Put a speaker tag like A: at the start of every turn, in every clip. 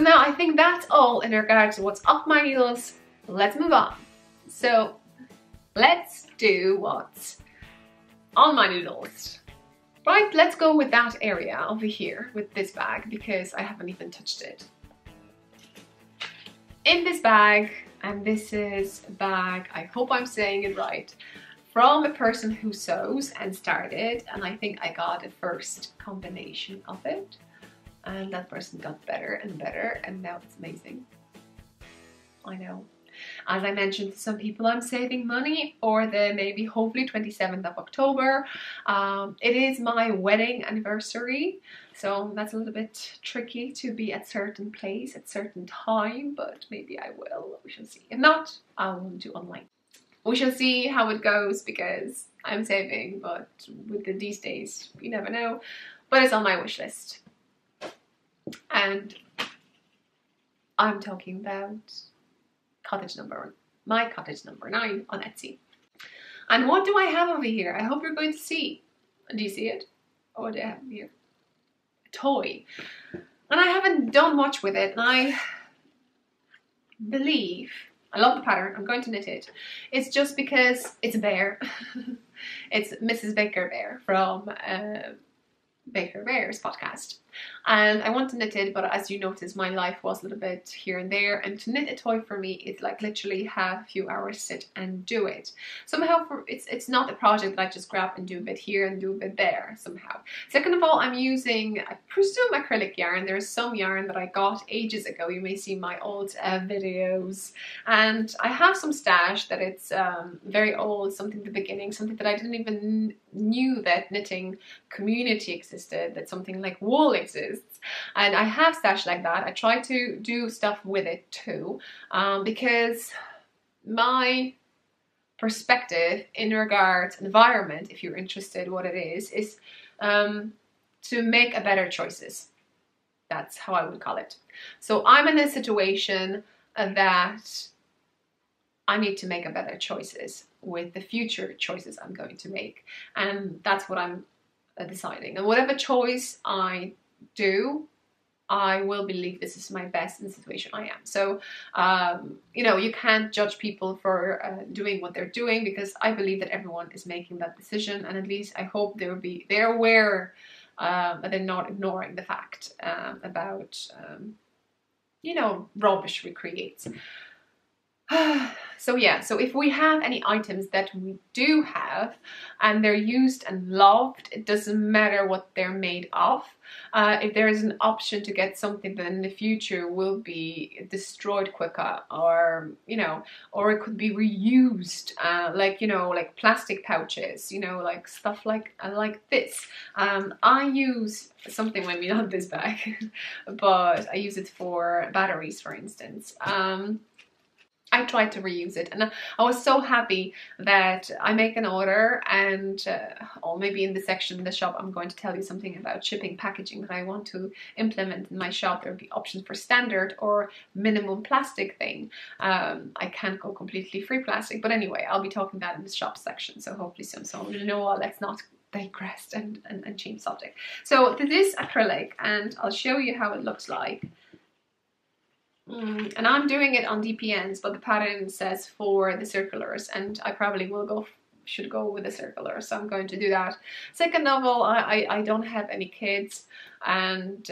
A: now I think that's all in regards to what's up my needles. Let's move on. So let's do what's on my to-do list. Right, let's go with that area over here with this bag because I haven't even touched it. In this bag, and this is a bag, I hope I'm saying it right, from a person who sews and started, and I think I got the first combination of it, and that person got better and better, and now it's amazing. I know. As I mentioned to some people, I'm saving money for the maybe hopefully 27th of October. It is my wedding anniversary, so that's a little bit tricky to be at certain place at certain time, but maybe I will. We shall see. If not, I will do online. We shall see how it goes because I'm saving, but with these days, you never know. But it's on my wish list. And I'm talking about my cottage number 9 on Etsy. And what do I have over here? I hope you're going to see. Do you see it? Oh, what do I have here? A toy. And I haven't done much with it, and I believe, I love the pattern, I'm going to knit it. It's just because it's a bear. It's Mrs. Baker Bear from Baker Bear's podcast. And I want to knit it, but as you notice, my life was a little bit here and there, and to knit a toy for me is like literally have a few hours sit and do it. Somehow it's not a project that I just grab and do a bit here and do a bit there somehow. Second of all, I'm using, I presume, acrylic yarn. There's some yarn that I got ages ago. You may see my old videos, and I have some stash that it's very old, something at the beginning, something that I didn't even knew that knitting community existed, that something like wool exists, and I have stash like that. I try to do stuff with it too, because my perspective in regards environment, if you're interested what it is to make a better choices. That's how I would call it. So I'm in a situation that I need to make a better choices with the future choices I'm going to make, and that's what I'm deciding. And whatever choice I do, I will believe this is my best in the situation I am. So you know, you can't judge people for doing what they're doing, because I believe that everyone is making that decision, and at least I hope they're aware that they're not ignoring the fact about you know, rubbish we create. So yeah, so if we have any items that we do have and they're used and loved, it doesn't matter what they're made of. If there is an option to get something that in the future will be destroyed quicker, or you know, or it could be reused, like, you know, like plastic pouches, you know, like stuff like this. I use something, maybe not this bag, but I use it for batteries, for instance. I tried to reuse it, and I was so happy that I make an order, and or maybe in the section in the shop I'm going to tell you something about shipping packaging that I want to implement in my shop. There'll be options for standard or minimum plastic thing. I can't go completely free plastic, but anyway, I'll be talking about in the shop section, so hopefully soon. So you know what, let's not digress and change subject. So this is acrylic, and I'll show you how it looks like. And I'm doing it on DPNs, but the pattern says for the circulars, and I probably should go with the circular, so I'm going to do that. Second of all, I don't have any kids, and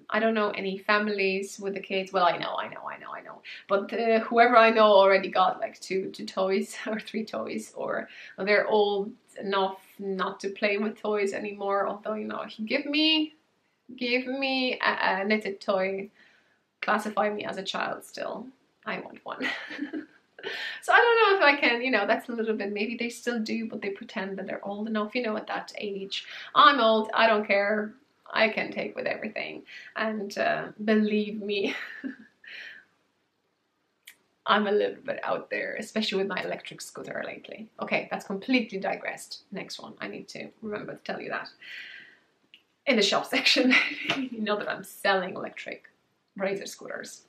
A: I don't know any families with the kids. Well, I know, but whoever I know already got like two toys or 3 toys, or they're old enough not to play with toys anymore. Although, you know, give me a knitted toy, classify me as a child still. I want one. So I don't know if I can, you know, that's a little bit, maybe they still do, but they pretend that they're old enough, you know, at that age. I'm old, I don't care. I can take with everything. And believe me, I'm a little bit out there, especially with my electric scooter lately. Okay, that's completely digressed. Next one, I need to remember to tell you that. In the shop section, you know that I'm selling electric razor scooters.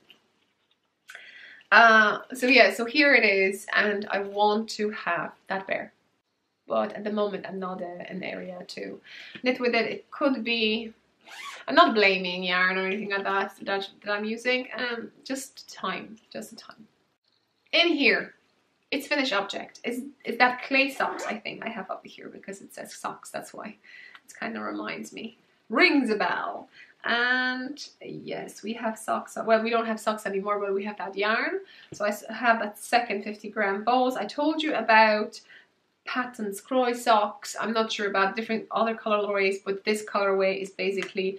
A: So yeah, so here it is, and I want to have that bear, but at the moment I'm not in an area to knit with it. It could be I'm not blaming yarn or anything like that I'm using. Just time, just the time. In here, its finished object is that clay socks. I think I have up here because it says socks. That's why it kind of reminds me. Rings a bell. And yes, we have socks. Well, we don't have socks anymore, but we have that yarn. So I have that second 50-gram balls. I told you about Patons Croy socks. I'm not sure about different other colorways, but this colorway is basically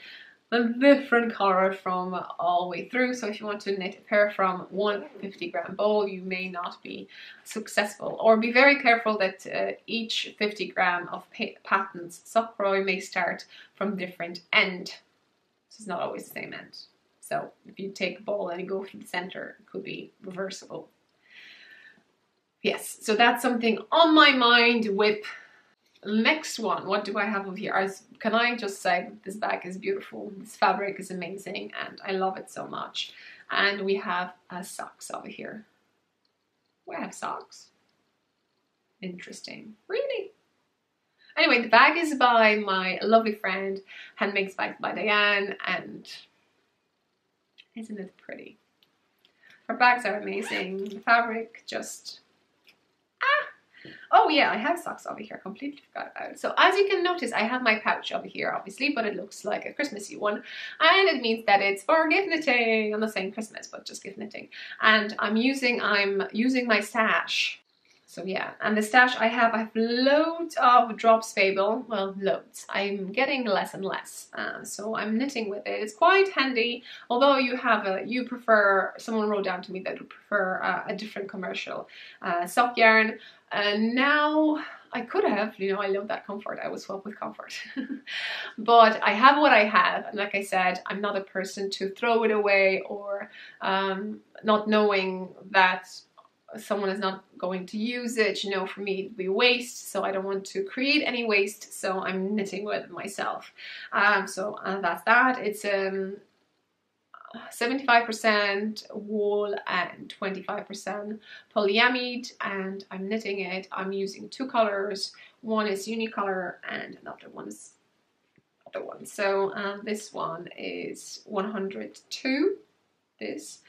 A: a different color from all the way through. So if you want to knit a pair from one 50-gram ball, you may not be successful. Or be very careful that each 50-gram of Patons sock croy may start from different end. It's not always the same end. So if you take a ball and you go from the center, it could be reversible. Yes, so that's something on my mind with. Next one, what do I have over here? Can I just say that this bag is beautiful. This fabric is amazing and I love it so much. And we have socks over here. We have socks. Interesting. Really? Anyway, the bag is by my lovely friend, Handmakes Bags by Diane, and isn't it pretty? Her bags are amazing. The fabric just... Oh yeah, I have socks over here, completely forgot about it. So as you can notice, I have my pouch over here, obviously, but it looks like a Christmassy one. And it means that it's for gift knitting. I'm not saying Christmas, but just gift knitting. And I'm using my stash. So yeah, and the stash I have loads of Drops Fable. Well, loads. I'm getting less and less. So I'm knitting with it. It's quite handy. Although you prefer, someone wrote down to me that you prefer a different commercial sock yarn. Now I could have, I love that Comfort. I would swap with Comfort. But I have what I have. And like I said, I'm not a person to throw it away or not knowing that someone is not going to use it. For me it'd be waste, so I don't want to create any waste, so I'm knitting with myself. So that's that. It's 75% wool and 25% polyamide, and I'm knitting it. I'm using two colors. One is unicolor and another one is other one. So this one is 102, this,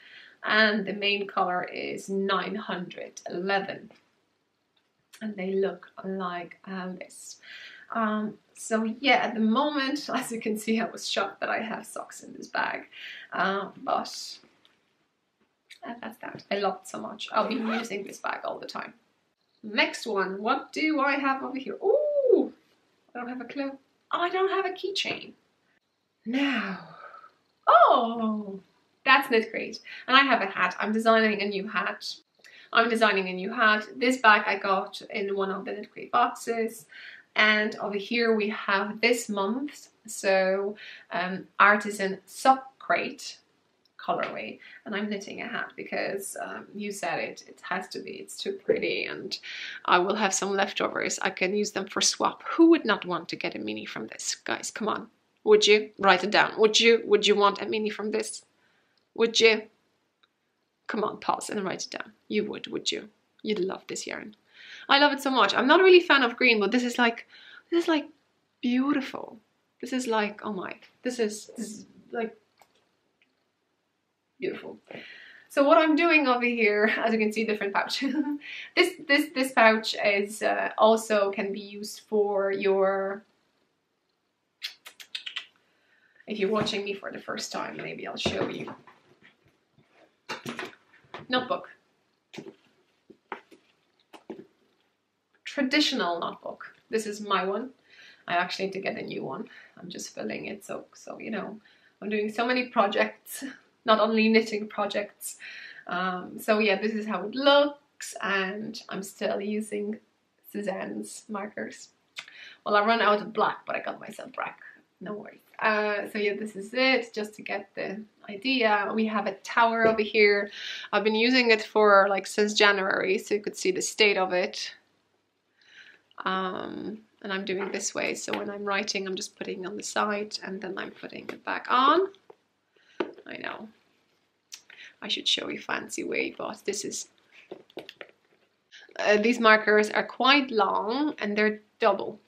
A: and the main color is 911, and they look like this. So yeah, at the moment, as you can see, I was shocked that I have socks in this bag, but that's that. I love it so much. I'll be using this bag all the time. Next one, what do I have over here? Ooh, I don't have a clue. Oh, I don't have a keychain. Now, oh, that's Knit Crate. And I have a hat. I'm designing a new hat. This bag I got in one of the Knit Crate boxes. And over here we have this month, so Artisan Sock Crate colorway. And I'm knitting a hat because you said it has to be. It's too pretty, and I will have some leftovers. I can use them for swap. Who would not want to get a mini from this? Guys, come on. Would you? Write it down. Would you want a mini from this? Would you? Come on, pause and write it down. You would you? You'd love this yarn. I love it so much. I'm not really a fan of green, but this is like beautiful. This is like, oh my, this is like beautiful. So what I'm doing over here, as you can see, different pouch. this pouch is also can be used for your, if you're watching me for the first time, maybe I'll show you. Notebook. Traditional notebook. This is my one. I actually need to get a new one. I'm just filling it, so I'm doing so many projects, not only knitting projects. So yeah, this is how it looks, and I'm still using Suzanne's markers. Well, I run out of black, but I got myself black. No worries. So yeah, this is it, just to get the idea. We have a tower over here. I've been using it for since January, so you could see the state of it. And I'm doing this way, so when I'm writing, I'm just putting it on the side and then I'm putting it back on. I know I should show you fancy way, but this is these markers are quite long and they're double,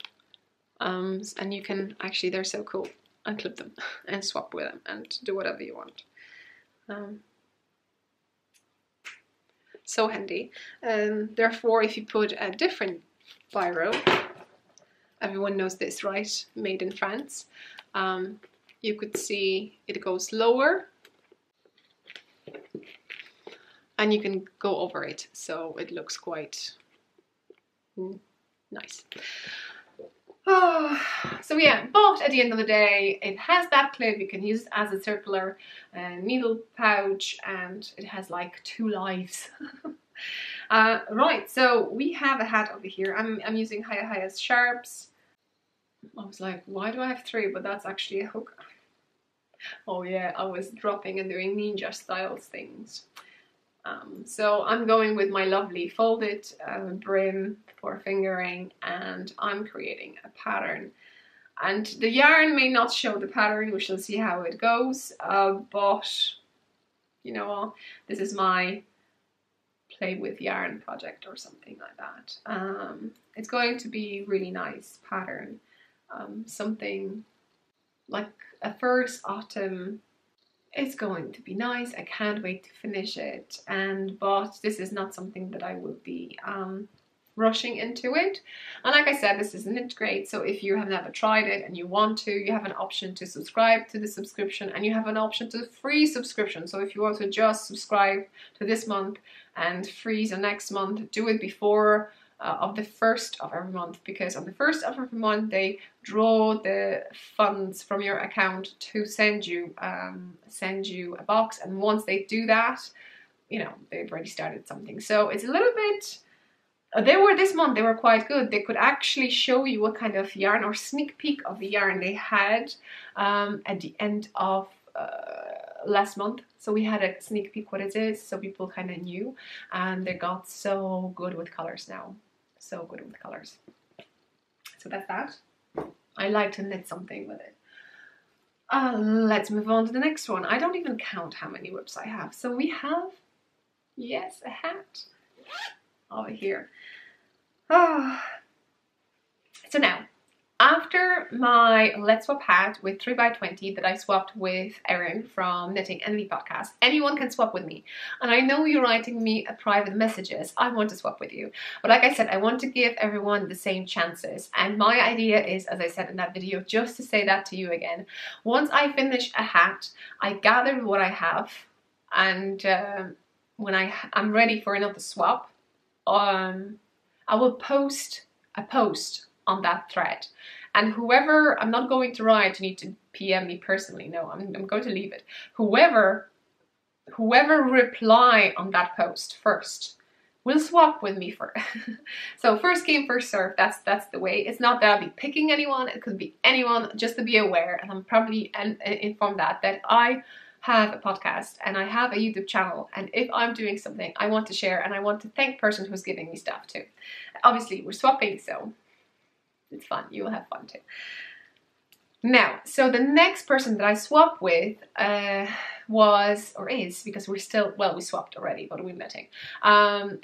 A: and you can actually, they're so cool. unclip them and swap with them and do whatever you want. So handy. Therefore, if you put a different biro, everyone knows this, right? Made in France. You could see it goes lower and you can go over it, so it looks quite nice. So yeah, but at the end of the day, it has that clip. You can use it as a circular needle pouch, and it has like 2 lives. Right, so we have a hat over here. I'm using Hiya Sharps. I was like, why do I have 3? But that's actually a hook. Oh yeah, I was dropping and doing ninja styles things. So I'm going with my lovely folded brim for fingering, and I'm creating a pattern. And the yarn may not show the pattern, we shall see how it goes, but you know what, this is my play with yarn project or something like that. It's going to be really nice pattern, something like a first autumn. It's going to be nice. I can't wait to finish it. But this is not something that I will be rushing into it. And like I said, this is an integrate. So if you have never tried it and you want to, you have an option to subscribe to the subscription, and you have an option to free subscription. So if you want to just subscribe to this month and freeze the next month, do it before of the 1st of every month, because on the 1st of every month they draw the funds from your account to send you a box, and once they do that, you know, they've already started something. So it's a little bit, this month they were quite good. They could actually show you what kind of yarn, or sneak peek of the yarn they had at the end of last month. So we had a sneak peek what it is, so people kind of knew, and they got so good with colors now. So good with colors. So that's that. I like to knit something with it. Let's move on to the next one. I don't even count how many whips I have. So we have, yes, a hat over here. So now, after my Let's Swap hat with 3x20 that I swapped with Erin from Knitting Envy podcast, anyone can swap with me. And I know you're writing me a private messages, I want to swap with you. But like I said, I want to give everyone the same chances. And my idea is, as I said in that video, just to say that to you again. Once I finish a hat, I gather what I have, and when I'm ready for another swap, I will post a post on that thread. And whoever, I'm not going to write, you need to PM me personally, no, I'm going to leave it. Whoever reply on that post first will swap with me for so first came, first serve, that's the way. It's not that I'll be picking anyone, it could be anyone, just to be aware. And I'm probably informed that I have a podcast and I have a YouTube channel, and if I'm doing something, I want to share, and I want to thank the person who's giving me stuff too. Obviously we're swapping, so it's fun, you will have fun too. Now, so the next person that I swapped with was, or is, because we're still, well, we swapped already, but we're knitting,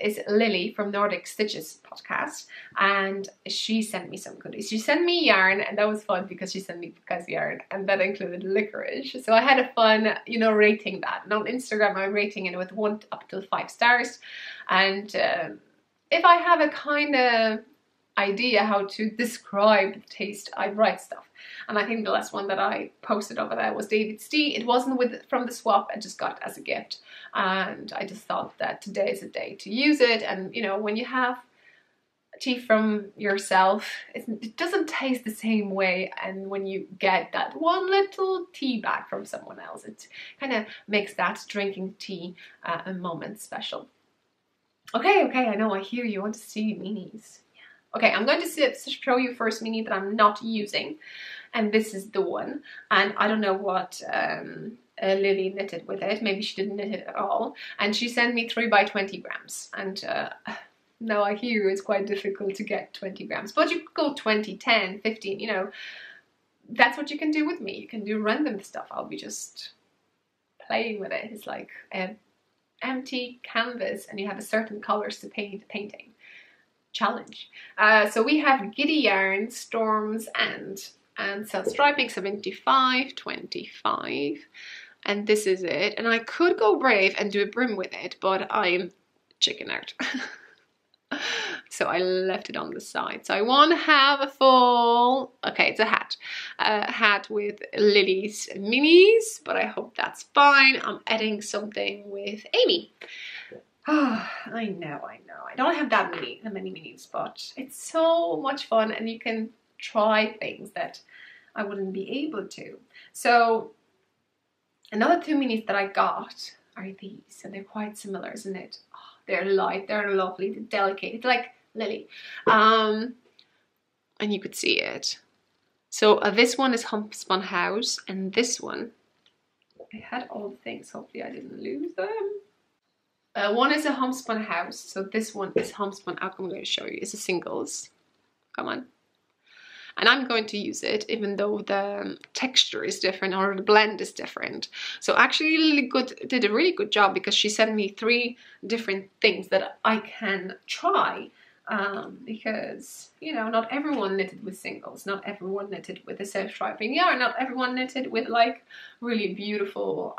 A: is Lily from Nordic Stitches podcast, and she sent me some goodies. She sent me yarn, and that was fun because she sent me Buka's yarn, and that included licorice. So I had a fun, you know, rating that. And on Instagram, I'm rating it with 1 up to 5 stars, and if I have a kind of idea how to describe the taste, I write stuff. And I think the last one that I posted over there was David's tea. It wasn't from the swap, I just got it as a gift, and I just thought that today is a day to use it. And you know, when you have tea from yourself, it doesn't taste the same way, and when you get that one little tea back from someone else, it kind of makes that drinking tea a moment special. Okay, I know, I hear you want to see minis. Okay, I'm going to show you first mini that I'm not using, and this is the one. And I don't know what Lily knitted with it. Maybe she didn't knit it at all. And she sent me 3x20 grams. And now I hear it's quite difficult to get 20 grams, but you could go 20, 10, 15. You know, that's what you can do with me. You can do random stuff. I'll be just playing with it. It's like an empty canvas, and you have a certain colors to paint the painting. Challenge. So we have Giddy Yarn, Storms, and and self-striping 75-25, and this is it. And I could go brave and do a brim with it, but I'm chicken out. So I left it on the side. So I want to have a full, okay, it's a hat with Lily's minis, but I hope that's fine. I'm adding something with Amy. Oh, I know. I don't have that many minis, but it's so much fun, and you can try things that I wouldn't be able to. So another 2 minis that I got are these, and they're quite similar, isn't it? Oh, they're light, they're lovely, they're delicate. It's like Lily, and you could see it. So this one is Homespun House, and this one, I had all the things. Hopefully I didn't lose them. One is a Homespun House, so this one is Homespun Out. I'm going to show you. It's a singles. Come on. And I'm going to use it even though the texture is different or the blend is different. So actually Lily did a really good job, because she sent me 3 different things that I can try. Because, you know, not everyone knitted with singles, not everyone knitted with a self-striping yarn, not everyone knitted with like really beautiful,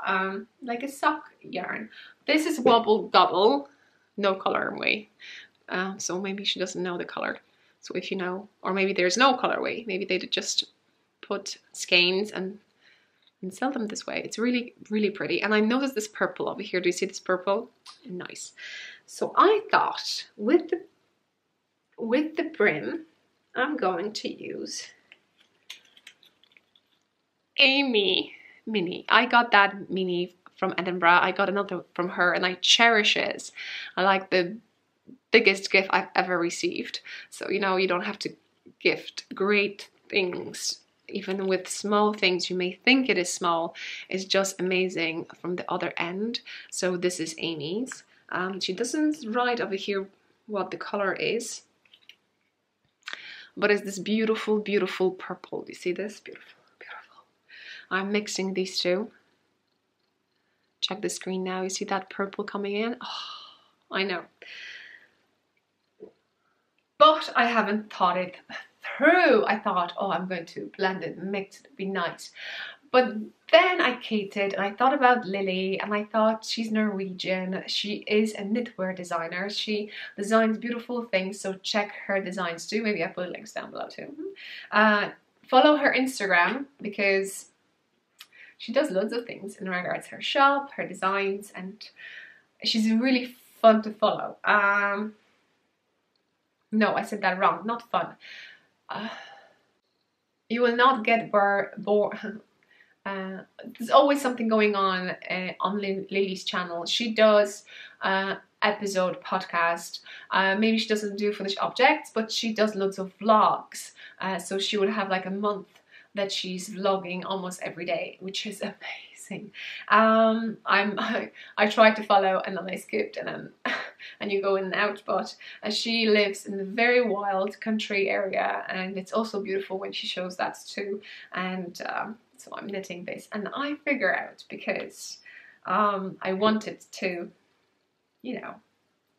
A: like a sock yarn. This is Wobble Gobble, no colorway. So maybe she doesn't know the color. So if you know, or maybe there's no colorway, maybe they did just put skeins and sell them this way. It's really, really pretty. And I noticed this purple over here. Do you see this purple? Nice. So I thought with the brim, I'm going to use Amy mini. I got that mini from Edinburgh. I got another from her, and I cherish it. I like the biggest gift I've ever received. So, you know, you don't have to gift great things. Even with small things, you may think it is small. It's just amazing from the other end. So this is Amy's. She doesn't write over here what the color is, but it's this beautiful, beautiful purple. Do you see this? Beautiful, beautiful. I'm mixing these two. Check the screen now. You see that purple coming in? Oh, I know. But I haven't thought it through. I thought, oh, I'm going to blend it, mix it, it'd be nice. But then I catered, and I thought about Lily, and I thought she's Norwegian. She is a knitwear designer. She designs beautiful things, so check her designs too. Maybe I'll put links down below too. Follow her Instagram, because she does loads of things in regards to her shop, her designs, and she's really fun to follow. No, I said that wrong. Not fun. You will not get bored. There's always something going on Lily's channel. She does episode podcast. Maybe she doesn't do finished objects, but she does loads of vlogs. So she will have like a month that she's vlogging almost every day, which is amazing. I tried to follow, and then I skipped, and then and you go in and out. But she lives in a very wild country area, and it's also beautiful when she shows that too. And so I'm knitting this, and I figure out, because I want it to, you know,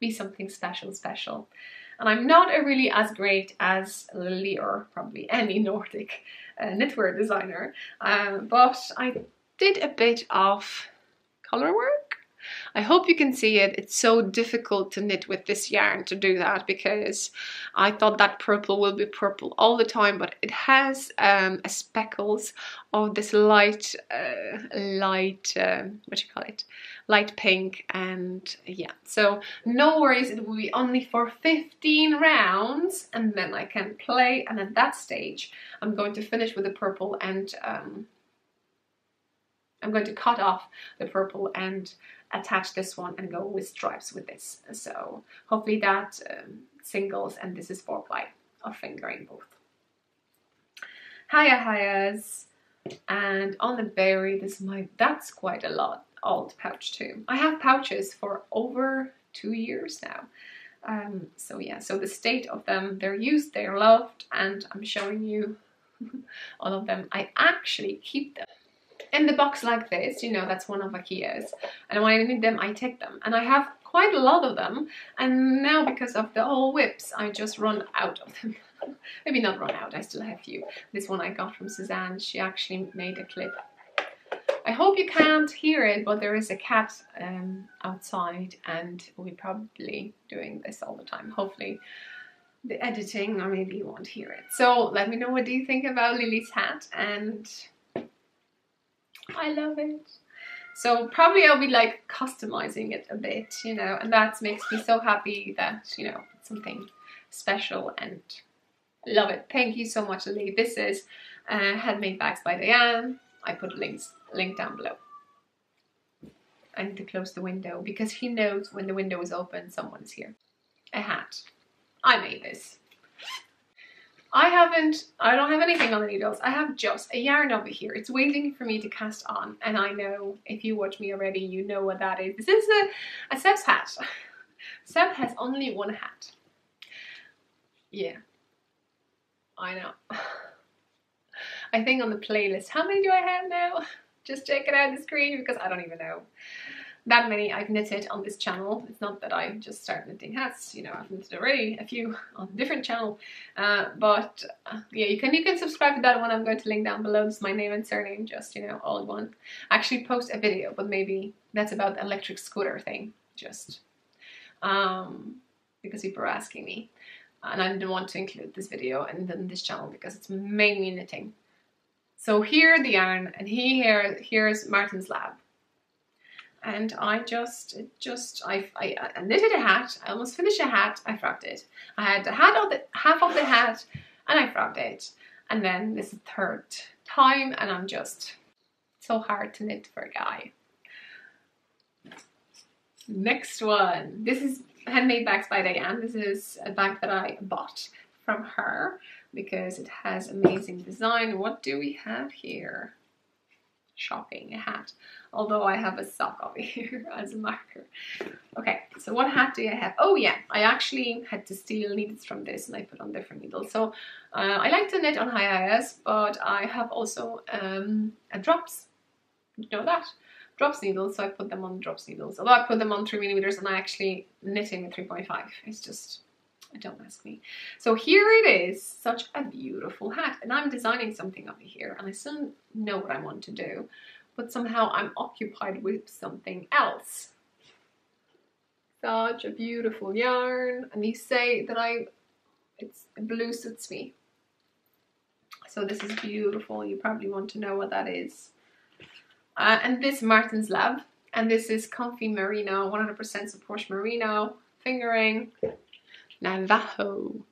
A: be something special. And I'm not really as great as Lily, or probably any Nordic knitwear designer, but I did a bit of color work. I hope you can see it. It's so difficult to knit with this yarn to do that, because I thought that purple will be purple all the time, but it has a speckles of this light light pink. And yeah, so no worries, it will be only for 15 rounds, and then I can play. And at that stage I'm going to finish with the purple, and I'm going to cut off the purple and attach this one and go with stripes with this. So hopefully that singles, and this is 4-ply of fingering both. Hiya. And on the berry, that's quite a lot old pouch too. I have pouches for over 2 years now. So yeah, so the state of them, they're used, they're loved, and I'm showing you all of them. I actually keep them in the box like this, you know, that's one of Ikea's, and when I need them I take them, and I have quite a lot of them, and now because of the whole whips I just run out of them. Maybe not run out, I still have a few. This one I got from Suzanne. She actually made a clip. I hope you can't hear it, but there is a cat outside, and we're probably doing this all the time. Hopefully the editing, or maybe you won't hear it. So let me know, what do you think about Lily's hat? And I love it. So probably I'll be like customizing it a bit, you know, and that makes me so happy that, you know, it's something special, and I love it. Thank you so much, Lily. This is Handmade Bags by Diane. I put a link down below. I need to close the window because he knows when the window is open, someone's here. A hat. I made this. I don't have anything on the needles. I have just a yarn over here. It's waiting for me to cast on, and I know if you watch me already, you know what that is. This is a Seb's hat. Seb has only one hat. Yeah, I know. I think on the playlist, how many do I have now? Just check it out on the screen, because I don't even know. That many I've knitted on this channel. It's not that I just started knitting hats, you know, I've knitted already a few on a different channel. But yeah, you can subscribe to that one. I'm going to link down below. This is my name and surname, just, you know, all in one. I actually post a video, but maybe that's about the electric scooter thing, just because people were asking me. And I didn't want to include this video in this channel because it's mainly knitting. So here the yarn, and here's Martin's Lab. And I knitted a hat. I almost finished a hat. I frogged it. I had the hat of half of the hat, and I frogged it. And then this is the third time, and I'm just so hard to knit for a guy. Next one. This is Handmade Bags by Diane. This is a bag that I bought from her because it has amazing design. What do we have here? Shocking, a hat. Although I have a sock over here as a marker. Okay, so what hat do I have? Oh yeah, I actually had to steal needles from this, and I put on different needles. So I like to knit on high-IS, but I have also a drops. You know that? Drops needles, so I put them on drops needles. Although I put them on 3mm, and I actually knitting with 3.5. It's just, don't ask me. So here it is, such a beautiful hat, and I'm designing something over here, and I still know what I want to do, but somehow I'm occupied with something else. Such a beautiful yarn, and you say that it's blue suits me. So this is beautiful. You probably want to know what that is. And this Martin's Lab, and this is Comfy Merino, 100% Porsche Merino fingering. Navajo.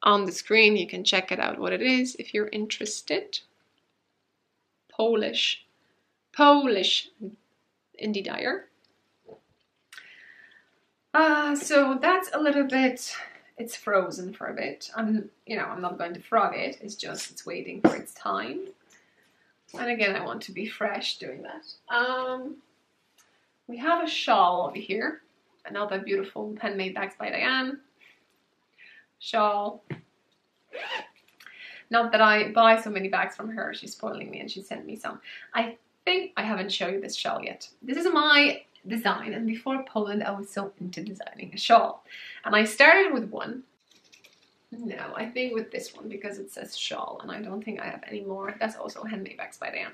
A: On the screen you can check it out what it is if you're interested. Polish indie dyer. So that's a little bit, it's frozen for a bit. I'm not going to frog it, it's waiting for its time. And again, I want to be fresh doing that. We have a shawl over here. Another beautiful Handmade Bags by Diane shawl. Not that I buy so many bags from her, she's spoiling me and she sent me some. I think I haven't shown you this shawl yet. This is my design, and before Poland I was so into designing a shawl. And I started with one. No, I think with this one because it says shawl, and I don't think I have any more. That's also Handmade Bags by Diane.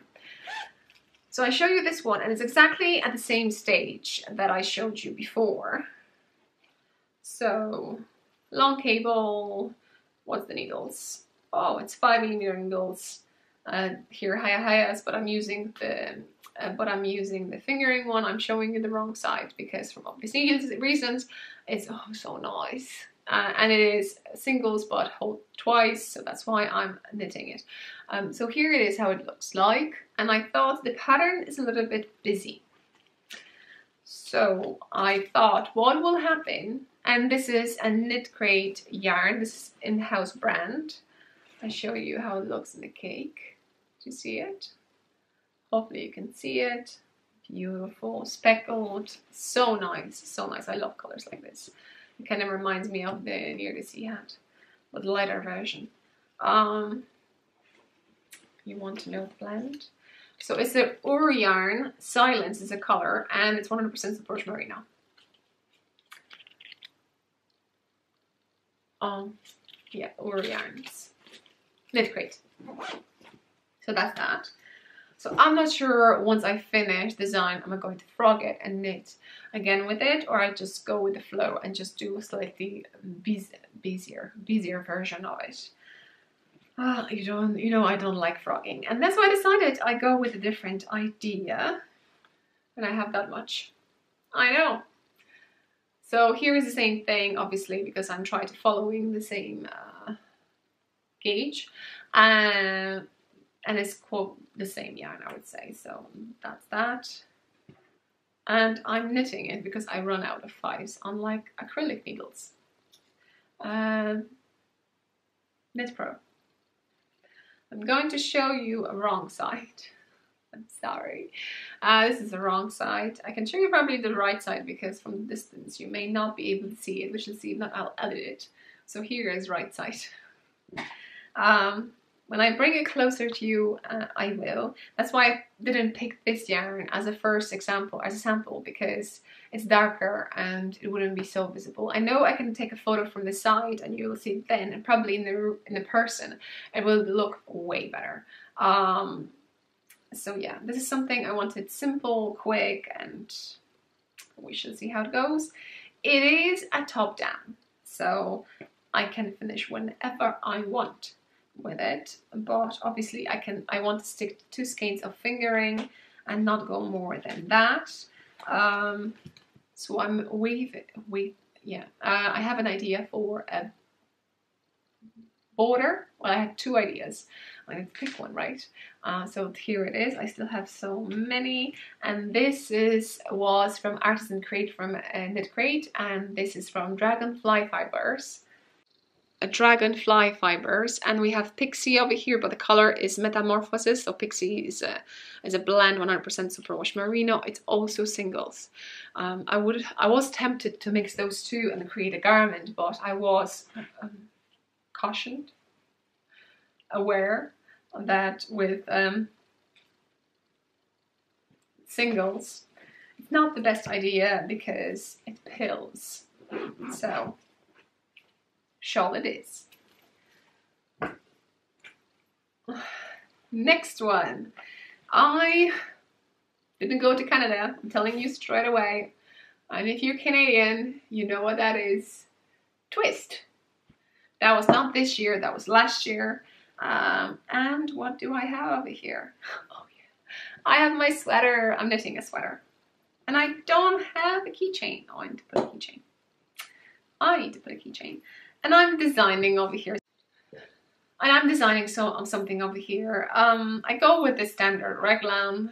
A: So I show you this one, and it's exactly at the same stage that I showed you before. So, long cable, what's the needles? Oh, it's 5mm needles. Here high-IS, but I'm using the fingering one. I'm showing you the wrong side because for obvious reasons, it's so nice. And it is singles but hold twice, so that's why I'm knitting it. So here it is how it looks like, and I thought the pattern is a little bit busy. So I thought what will happen, and this is a Knit Crate yarn, this is in-house brand. I show you how it looks in the cake. Do you see it? Hopefully you can see it. Beautiful, speckled, so nice, so nice. I love colors like this. It kind of reminds me of the Near the Sea hat, but the lighter version. You want to know the blend? So it's the Ur yarn, Silence is a color, and it's 100% Porsche Merino. yeah, Ur Yarns. Knit Crate. So that's that. So I'm not sure once I finish design, am I going to frog it and knit again with it, or I just go with the flow and just do a slightly busier version of it. You know I don't like frogging, and that's why I decided I go with a different idea. And I have that much. I know. So here is the same thing, obviously, because I'm trying to following the same gauge, and it's quote the same yarn, I would say. So that's that. And I'm knitting it because I run out of 5s, unlike acrylic needles. Knit Pro. I'm going to show you a wrong side. I'm sorry. This is the wrong side. I can show you probably the right side because from the distance you may not be able to see it. We shall see. If not, I'll edit it. So here is right side. When I bring it closer to you, I will. That's why I didn't pick this yarn as a first example, as a sample, because it's darker and it wouldn't be so visible. I know I can take a photo from the side and you'll see it then, and probably in the person it will look way better. So yeah, this is something I wanted simple, quick, and we shall see how it goes. It is a top down, so I can finish whenever I want with it, but obviously I want to stick to 2 skeins of fingering and not go more than that. So I'm I have an idea for a border. Well, I had 2 ideas. I need to pick one, right? So here it is. I still have so many, and this was from Artisan Crate from Knit Crate, and this is from Dragonfly Fibers. Dragonfly Fibers, and we have Pixie over here, but the color is Metamorphosis. So Pixie is a blend, 100% superwash merino. It's also singles. I was tempted to mix those 2 and create a garment, but I was cautioned, aware that with singles it's not the best idea because it pills. So shawl it is. Next one. I didn't go to Canada, I'm telling you straight away, and if you're Canadian you know what that is. Twist. That was not this year, that was last year. And what do I have over here? Oh yeah, I have my sweater. I'm knitting a sweater, and I don't have a keychain. Oh, I need to put a keychain. And I'm designing over here. And I'm designing something over here. I go with the standard raglan,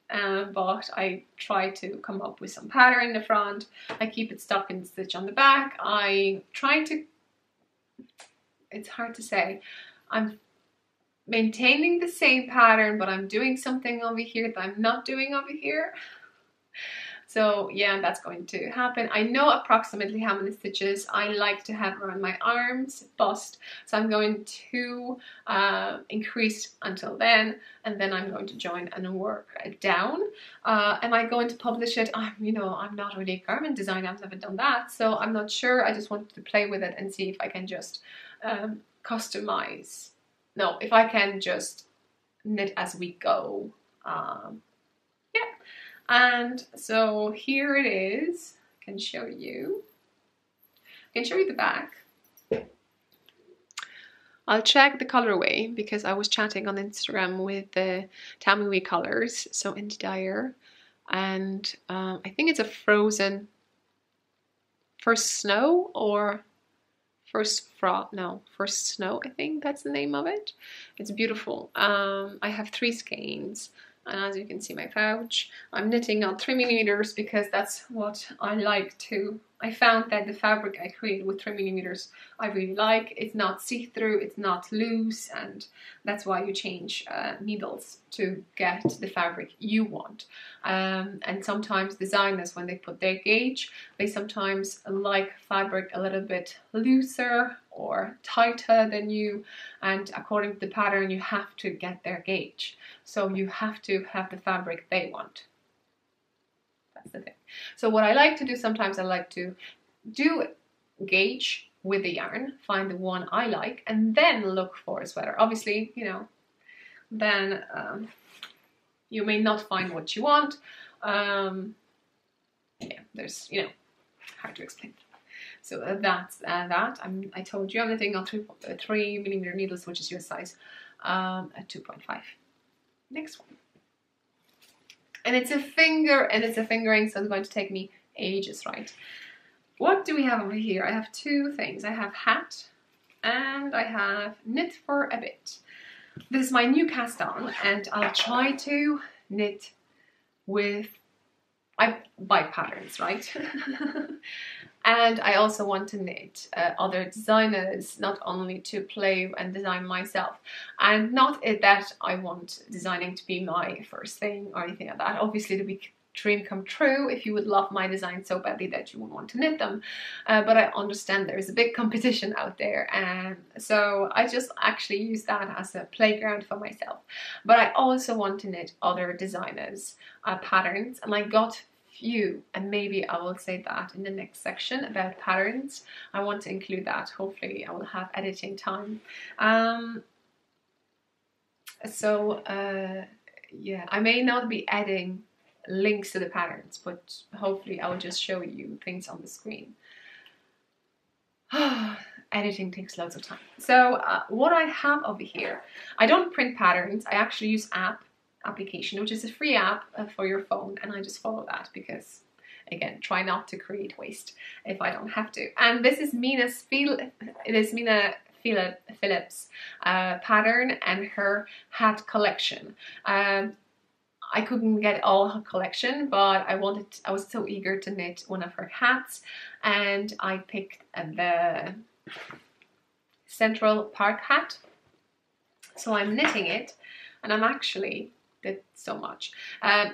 A: but I try to come up with some pattern in the front. I keep it stuck in the stitch on the back. I try to, it's hard to say, I'm maintaining the same pattern, but I'm doing something over here that I'm not doing over here. So yeah, that's going to happen. I know approximately how many stitches I like to have around my arms, bust, so I'm going to increase until then, and then I'm going to join and work it down. Am I going to publish it? You know, I'm not really a garment designer, I've never done that, so I'm not sure. I just wanted to play with it and see if I can just customize. No, if I can just knit as we go. Yeah. And so here it is. I can show you. I can show you the back. I'll check the colorway because I was chatting on Instagram with the Tammy Wee Colors, so Indie Dyer, and I think it's a frozen first snow or first frost. No, first snow. I think that's the name of it. It's beautiful. I have 3 skeins. And as you can see my pouch, I'm knitting on 3mm because that's what I like to. I found that the fabric I create with 3mm I really like. It's not see-through, it's not loose, and that's why you change needles to get the fabric you want. And sometimes designers, when they put their gauge, they sometimes like fabric a little bit looser or tighter than you, and according to the pattern you have to get their gauge. So you have to have the fabric they want. That's the thing. So what I like to do sometimes, I like to do gauge with the yarn, find the one I like, and then look for a sweater. Obviously, you know, then you may not find what you want. Yeah, there's, you know, hard to explain. So that's that. I told you I'm knitting on 3mm needles, which is your size, at 2.5. Next one. And it's a fingering, so it's going to take me ages, right? What do we have over here? I have two things. I have hat and I have knit for a bit. This is my new cast on, and I'll try to knit with, I buy patterns, right? And I also want to knit other designers, not only to play and design myself. And not that I want designing to be my first thing or anything like that. Obviously, the big dream come true if you would love my design so badly that you would want to knit them. But I understand there's a big competition out there, and so I just actually use that as a playground for myself. But I also want to knit other designers' patterns, and I got few, and maybe I will say that in the next section about patterns. I want to include that. Hopefully I will have editing time. Yeah, I may not be adding links to the patterns, but hopefully I will just show you things on the screen. Editing takes loads of time. So what I have over here, I don't print patterns. I actually use application, which is a free app for your phone, and I just follow that because, again, try not to create waste if I don't have to. And this is Mina Phillips pattern and her hat collection. I couldn't get all her collection, but I was so eager to knit one of her hats, and I picked the Central Park hat. So I'm knitting it, and I'm actually did so much.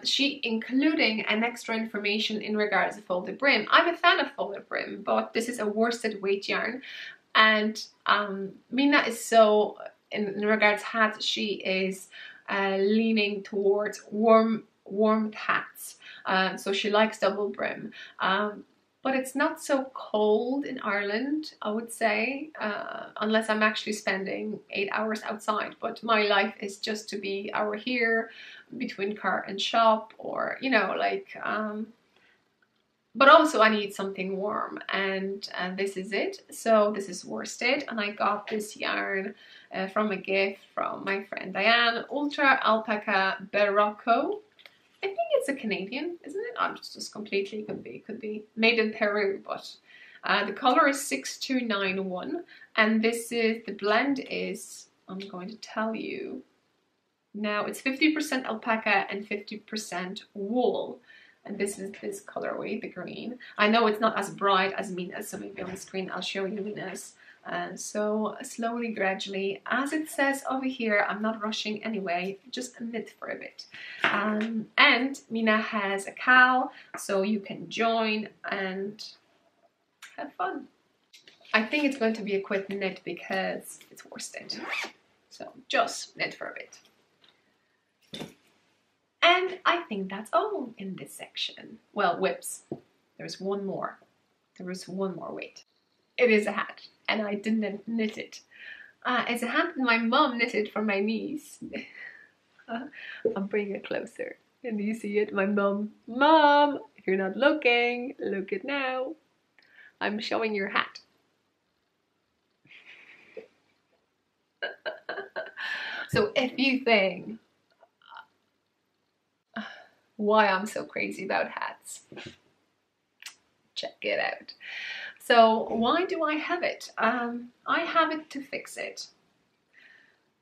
A: She including an extra information in regards to folded brim. I'm a fan of folded brim, but this is a worsted weight yarn, and Mina is so, in regards hats, she is leaning towards warm hats. So she likes double brim. But it's not so cold in Ireland, I would say, unless I'm actually spending 8 hours outside. But my life is just to be hour here between car and shop, or, you know, like, but also I need something warm, and this is it. So this is worsted, and I got this yarn from a gift from my friend Diane, Ultra Alpaca Barocco. I think it's a Canadian, isn't it? I'm just completely, could be made in Peru, but the color is 6291, and this is, the blend is, I'm going to tell you now, it's 50% alpaca and 50% wool, and this is this colorway, the green. I know it's not as bright as Mina's, so maybe on the screen I'll show you Mina's. So slowly, gradually, as it says over here, I'm not rushing anyway, just knit for a bit. And Mina has a cowl, so you can join and have fun. I think it's going to be a quick knit because it's worsted, so just knit for a bit. And I think that's all in this section. Well, whips. There's one more. There is one more, wait. It is a hat, and I didn't knit it. It's a hat that my mom knitted for my niece. I'll bring it closer. And you see it? My mom. Mom, if you're not looking, look it now. I'm showing your hat. So if you think why I'm so crazy about hats, check it out. So why do I have it? I have it to fix it.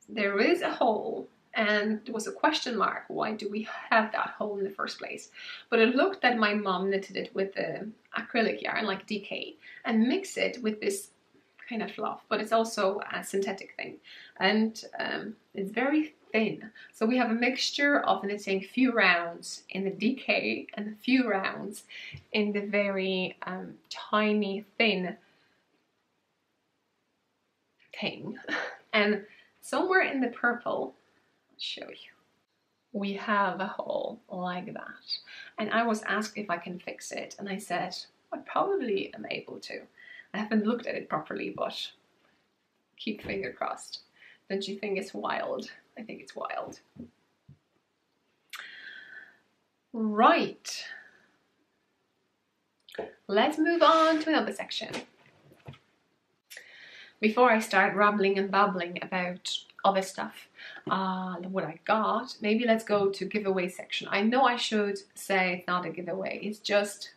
A: There is a hole, and there was a question mark. Why do we have that hole in the first place? But it looked that my mom knitted it with the acrylic yarn, like DK, and mixed it with this kind of fluff, but it's also a synthetic thing, and it's very thin. So we have a mixture of knitting few rounds in the DK and a few rounds in the very tiny thin thing. And somewhere in the purple, I'll show you, we have a hole like that. And I was asked if I can fix it, and I said I probably am able to. I haven't looked at it properly, but keep finger crossed. Don't you think it's wild? I think it's wild. Right. Let's move on to another section. Before I start rambling and babbling about other stuff, what I got, maybe let's go to giveaway section. I know I should say it's not a giveaway, it's just,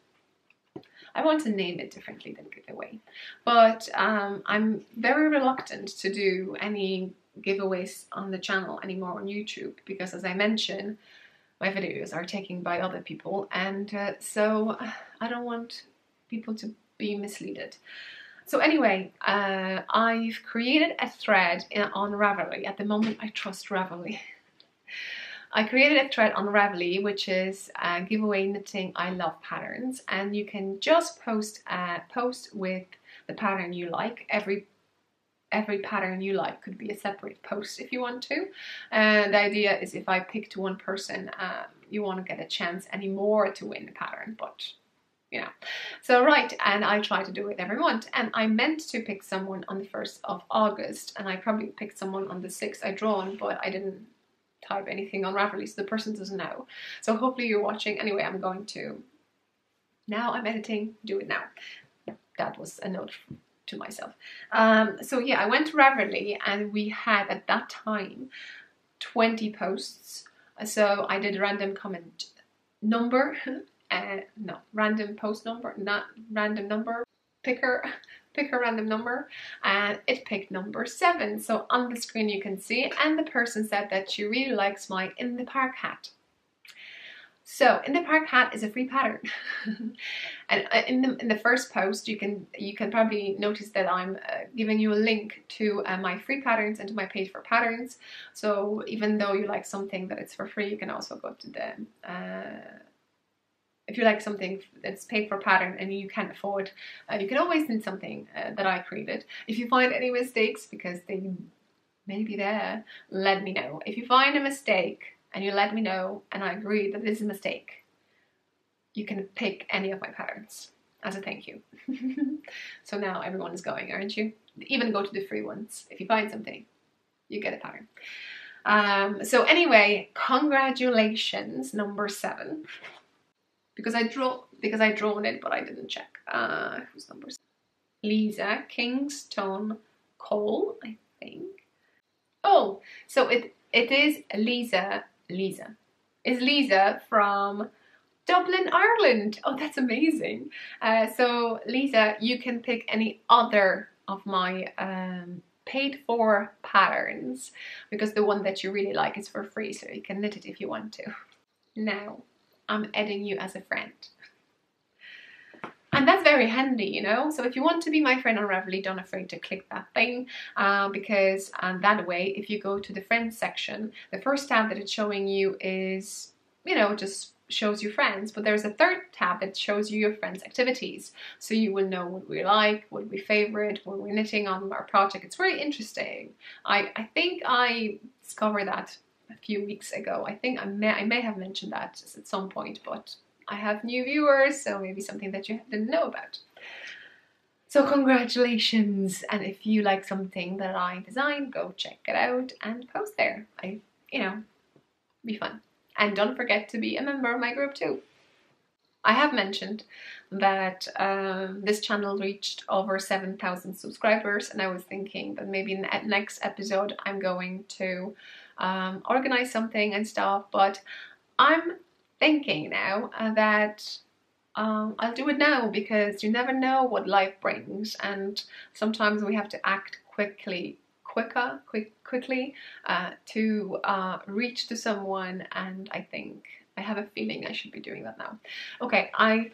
A: I want to name it differently than giveaway. But I'm very reluctant to do any giveaways on the channel anymore on YouTube, because as I mentioned, my videos are taken by other people, and so I don't want people to be misled. So anyway, I've created a thread on Ravelry. At the moment, I trust Ravelry. I created a thread on Ravelry, which is giveaway knitting I love patterns, and you can just post with the pattern you like. Every pattern you like could be a separate post if you want to. And the idea is if I pick to one person, you won't get a chance anymore to win the pattern, but you know. So right, and I try to do it every month, and I meant to pick someone on the 1st of August, and I probably picked someone on the 6th I drawn, but I didn't type anything on Ravelry, so the person doesn't know. So hopefully you're watching. Anyway, I'm going to, now I'm editing, do it now. That was a note to myself. So yeah, I went to Ravelry, and we had at that time 20 posts. So I did random comment number, no, random post number, not random number, pick a random number, and it picked number 7. So on the screen you can see, and the person said that she really likes my In the Park hat. So In the Park hat is a free pattern. And in the first post you can probably notice that I'm giving you a link to my free patterns and to my page for patterns. So even though you like something that it's for free, you can also go to the if you like something that's paid for pattern and you can't afford, you can always knit something that I created. If you find any mistakes, because they may be there, let me know. If you find a mistake and you let me know and I agree that this is a mistake, you can pick any of my patterns as a thank you. So now everyone is going, aren't you? Even go to the free ones. If you find something, you get a pattern. So anyway, congratulations, number 7. Because I drawn it, but I didn't check. Who's number 7? Lisa Kingston Cole, I think. Oh, so it is Lisa. Is Lisa from Dublin, Ireland. Oh, that's amazing. So Lisa, you can pick any other of my paid for patterns, because the one that you really like is for free, so you can knit it if you want to. Now I'm adding you as a friend. And that's very handy, you know. So if you want to be my friend on Ravelry, don't afraid to click that thing, because that way, if you go to the friends section, the first tab that it's showing you is, you know, just shows you friends. But there's a third tab that shows you your friends' activities. So you will know what we like, what we favorite, what we're knitting on our project. It's very interesting. I think I discovered that a few weeks ago. I think I may have mentioned that just at some point, but I have new viewers, so maybe something that you didn't know about. So congratulations, and if you like something that I designed, go check it out and post there. You know, be fun. And don't forget to be a member of my group too. I have mentioned that this channel reached over 7,000 subscribers, and I was thinking that maybe in the next episode I'm going to organize something and stuff, but I'm thinking now that I'll do it now, because you never know what life brings, and sometimes we have to act quickly to reach to someone, and I have a feeling I should be doing that now. Okay, I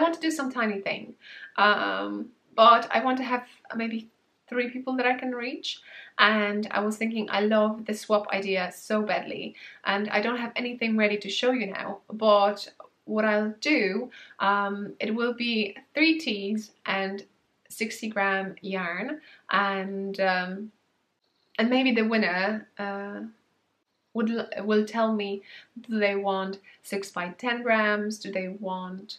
A: want to do some tiny thing, but I want to have maybe 3 people that I can reach. And I was thinking, I love the swap idea so badly, and I don't have anything ready to show you now, but what I'll do, it will be 3 teas and 60-gram yarn, and maybe the winner will tell me, do they want 6 by 10 grams, do they want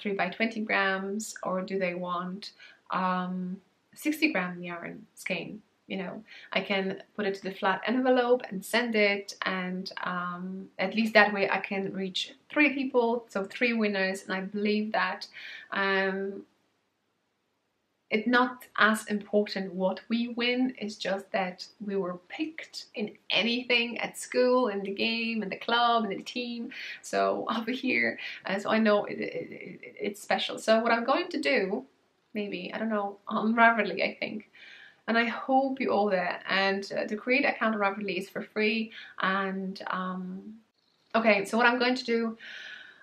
A: 3 by 20 grams, or do they want 60-gram yarn skein? You know, I can put it to the flat envelope and send it, and at least that way I can reach 3 people, so 3 winners. And I believe that it's not as important what we win, it's just that we were picked in anything at school, in the game, in the club, in the team. So over here, so I know it's special. So what I'm going to do, maybe, I don't know, on Ravelry, I think. And I hope you all there. And to create an account on Ravelry is for free. And okay, so what I'm going to do,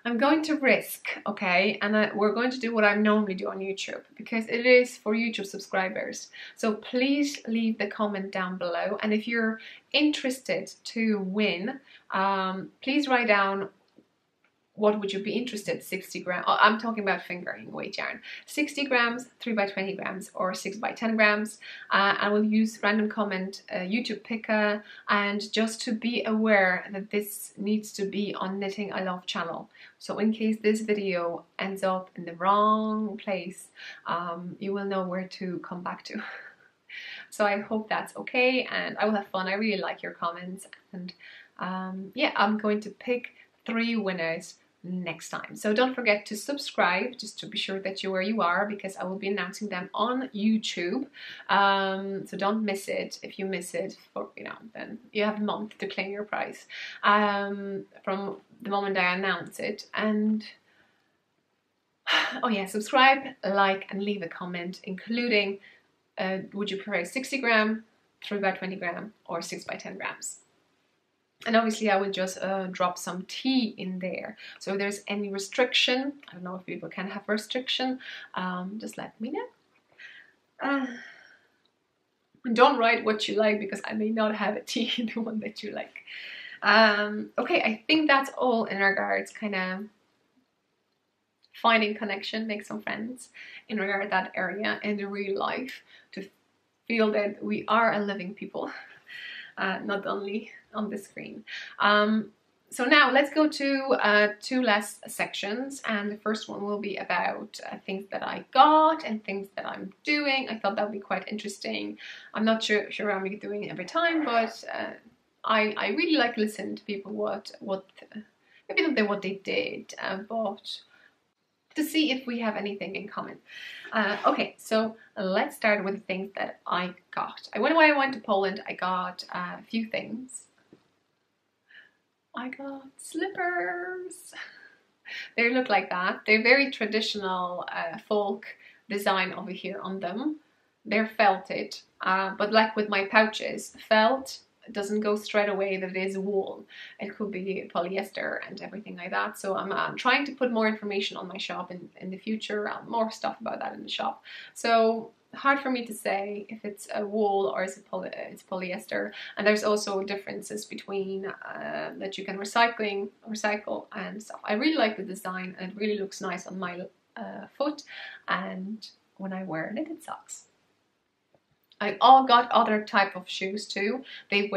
A: I'm going to risk, okay, and we're going to do what I normally do on YouTube, because it is for YouTube subscribers. So please leave the comment down below, and if you're interested to win, please write down what would you be interested, 60 grams, oh, I'm talking about fingering weight yarn, 60 grams, 3 by 20 grams, or 6 by 10 grams. I will use random comment YouTube picker, and just to be aware that this needs to be on Knitting I Love channel. So in case this video ends up in the wrong place, you will know where to come back to. So I hope that's okay, and I will have fun. I really like your comments, and yeah, I'm going to pick 3 winners next time. So don't forget to subscribe, just to be sure that you're where you are, because I will be announcing them on YouTube. So don't miss it. If you miss it, for, you know, then you have a month to claim your prize from the moment I announce it. And oh yeah, subscribe, like, and leave a comment, including would you prefer 60 gram, 3 by 20 gram, or 6 by 10 grams. And obviously I will just drop some tea in there. So if there's any restriction, I don't know if people can have restriction, just let me know. Don't write what you like, because I may not have a tea in the one that you like. Okay, I think that's all in regards kind of finding connection, make some friends in regard to that area in the real life, to feel that we are a living people, not only on the screen. So now let's go to 2 last sections, and the first one will be about things that I got and things that I'm doing. I thought that would be quite interesting. I'm not sure I'm really doing it every time, but I really like to listen to people what maybe not what they did, but to see if we have anything in common. Okay, so let's start with the things that I got. When I went to Poland, I got a few things. I got slippers. They look like that. They're very traditional folk design over here on them. They're felted, but like with my pouches, felt doesn't go straight away that it is wool. It could be polyester and everything like that. So I'm trying to put more information on my shop in the future, more stuff about that in the shop. So hard for me to say if it's a wool or it's polyester. And there's also differences between that you can recycle and stuff. I really like the design, and it really looks nice on my foot and when I wear knitted socks. I all got other type of shoes too. They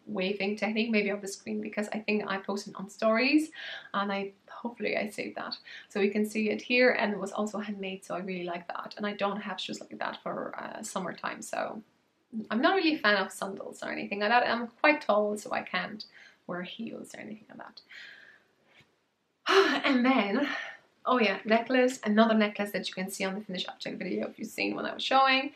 A: waving technique, maybe on the screen, because I think I posted on stories, and hopefully I saved that. So you can see it here, and it was also handmade, so I really like that. And I don't have shoes like that for summertime, so I'm not really a fan of sandals or anything like that. I'm quite tall, so I can't wear heels or anything like that. And then, oh yeah, necklace, another necklace that you can see on the finished object video if you've seen what I was showing.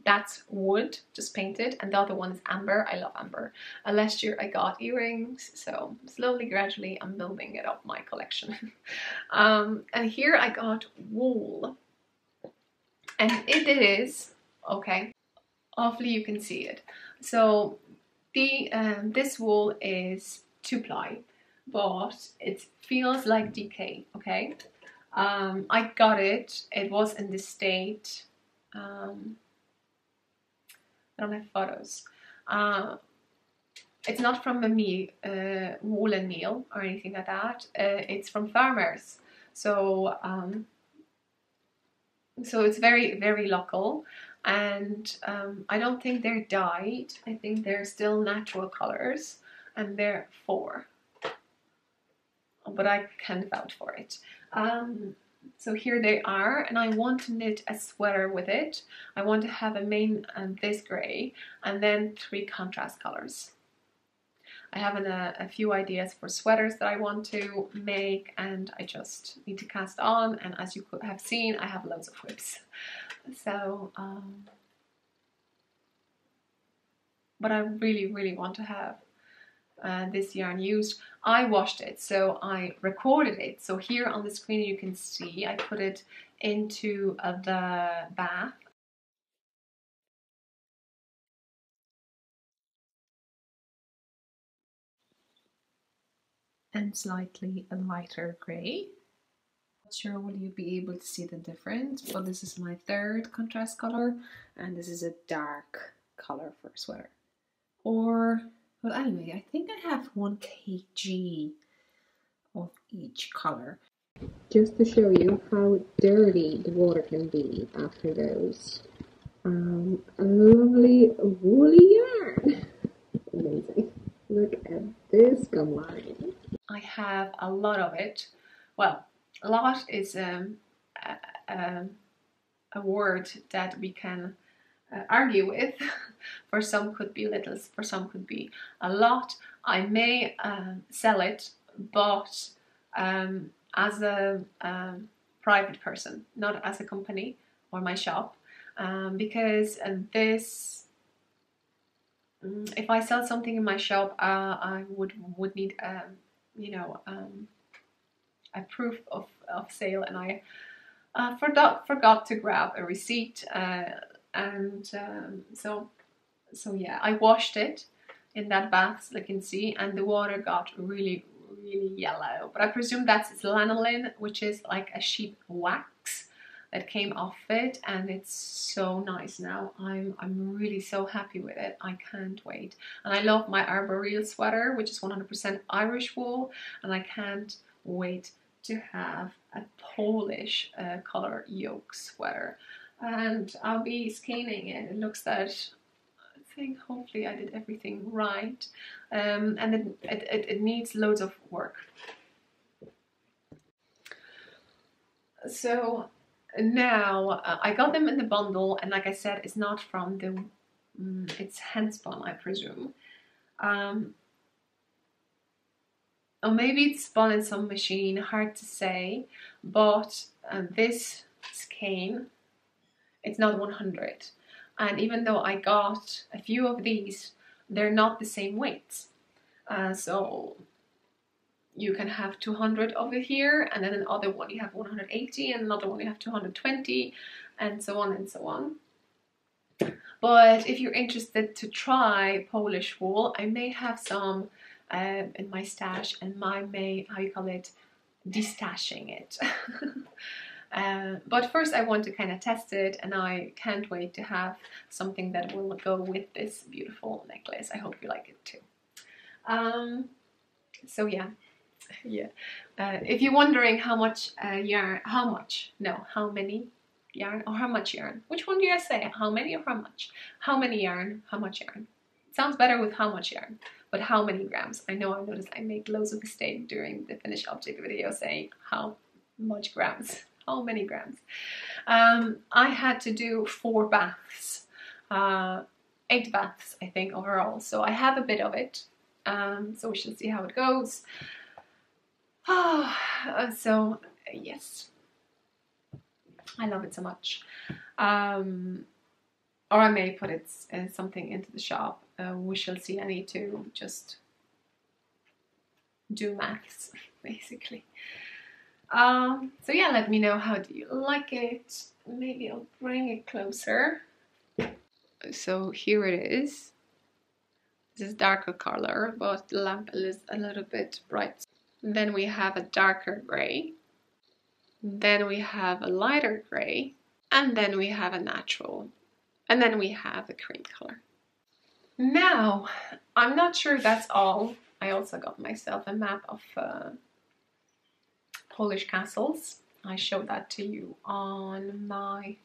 A: That's wood, just painted, and the other one is amber. I love amber. Last year I got earrings, so slowly, gradually I'm building it up, my collection. And here I got wool, and it is, okay, hopefully you can see it. So this wool is 2-ply. But it feels like DK, okay? I got it. It was in this state. I don't have photos. It's not from a woolen mill or anything like that. It's from farmers. So so it's very, very local. And I don't think they're dyed. I think they're still natural colors. And they're 4. but I can vouch for it. So here they are, and I want to knit a sweater with it. I want to have a main and this grey, and then 3 contrast colors. I have a few ideas for sweaters that I want to make, and I just need to cast on, and as you have seen, I have loads of whips. So, but I really want to have this yarn used. I washed it, so I recorded it. So here on the screen you can see I put it into the bath. And slightly a lighter grey. Not sure will you be able to see the difference, but this is my 3rd contrast color, and this is a dark color for a sweater. Or, well, anyway, I think I have 1 kg of each color. Just to show you how dirty the water can be after those. A lovely woolly yarn. Amazing. Look at this gum line. I have a lot of it. Well, a lot is a word that we can argue with. For some could be little, for some could be a lot. I may sell it, but as a private person, not as a company or my shop, because this, if I sell something in my shop, I would need you know, a proof of sale, and I forgot to grab a receipt, and so yeah, I washed it in that bath, as you can see, and the water got really yellow, but I presume that's lanolin, which is like a sheep wax that came off it, and it's so nice now. I'm really so happy with it. I can't wait. And I love my arboreal sweater, which is 100% Irish wool, and I can't wait to have a Polish color yoke sweater, and I'll be scanning it. It looks that I think hopefully I did everything right, and it needs loads of work. So now I got them in the bundle, and like I said, it's not from the it's hand spun, I presume, or maybe it's spun in some machine, hard to say, but this skein, it's not 100. And even though I got a few of these, they're not the same weights. So you can have 200 over here, and then another one you have 180, and another one you have 220, and so on and so on. But if you're interested to try Polish wool, I may have some in my stash, and may, how you call it, destashing it. But first I want to kind of test it, and I can't wait to have something that will go with this beautiful necklace. I hope you like it too. So yeah. If you're wondering how much yarn, how many yarn, or how much yarn, which one do I say? How many or how much? How many yarn, how much yarn? It sounds better with how much yarn, but how many grams? I know I noticed I make loads of mistakes during the finished object video saying how much grams. How many grams? I had to do 4 baths, 8 baths I think overall, so I have a bit of it, so we shall see how it goes. So yes, I love it so much. Or I may put it something into the shop. We shall see. I need to just do maths basically. So yeah, let me know, how do you like it? Maybe I'll bring it closer. So here it is. This is darker color, but the lamp is a little bit bright. Then we have a darker grey. Then we have a lighter grey. And then we have a natural. And then we have a cream color. Now, I'm not sure that's all. I also got myself a map of Polish castles. I showed that to you on my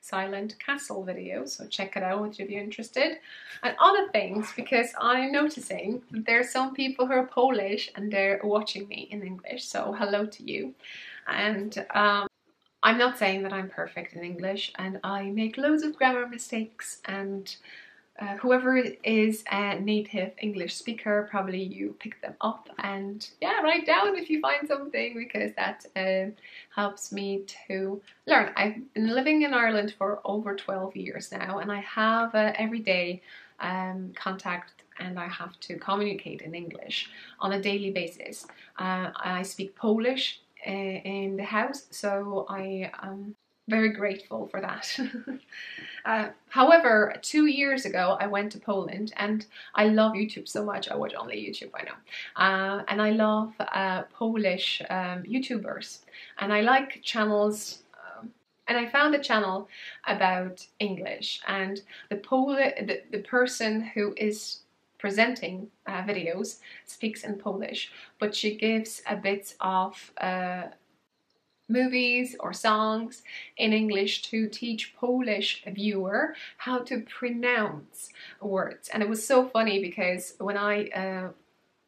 A: silent castle video, so check it out if you're interested. And other things, because I'm noticing that there are some people who are Polish and they're watching me in English, so hello to you. And I'm not saying that I'm perfect in English, and I make loads of grammar mistakes, and whoever is a native English speaker, probably you pick them up, and yeah, write down if you find something, because that helps me to learn. I've been living in Ireland for over 12 years now, and I have everyday contact, and I have to communicate in English on a daily basis. I speak Polish in the house, so I am very grateful for that. However, 2 years ago I went to Poland, and I love YouTube so much. I watch only YouTube, I know. And I love Polish YouTubers, and I like channels, and I found a channel about English, and the person who is presenting videos speaks in Polish, but she gives a bit of movies or songs in English to teach Polish viewer how to pronounce words. And it was so funny, because when I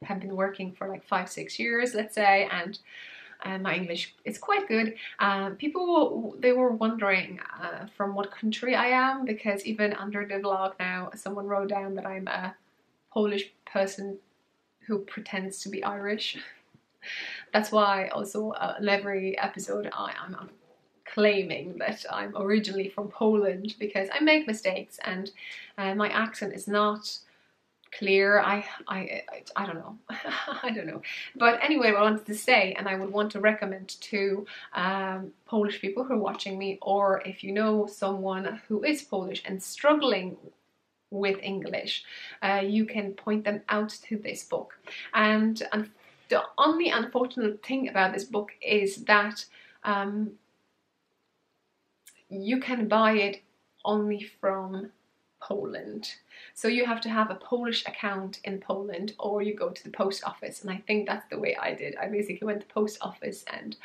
A: have been working for like 5-6 years, let's say, and my English is quite good, people, they were wondering from what country I am, because even under the vlog now someone wrote down that I'm a Polish person who pretends to be Irish. That's why also in every episode I'm claiming that I'm originally from Poland, because I make mistakes, and my accent is not clear. I don't know. I don't know. But anyway, what I wanted to say, and I would want to recommend to Polish people who are watching me, or if you know someone who is Polish and struggling with English, you can point them out to this book. And the only unfortunate thing about this book is that you can buy it only from Poland. So you have to have a Polish account in Poland, or you go to the post office. And I think that's the way I did. I basically went to the post office and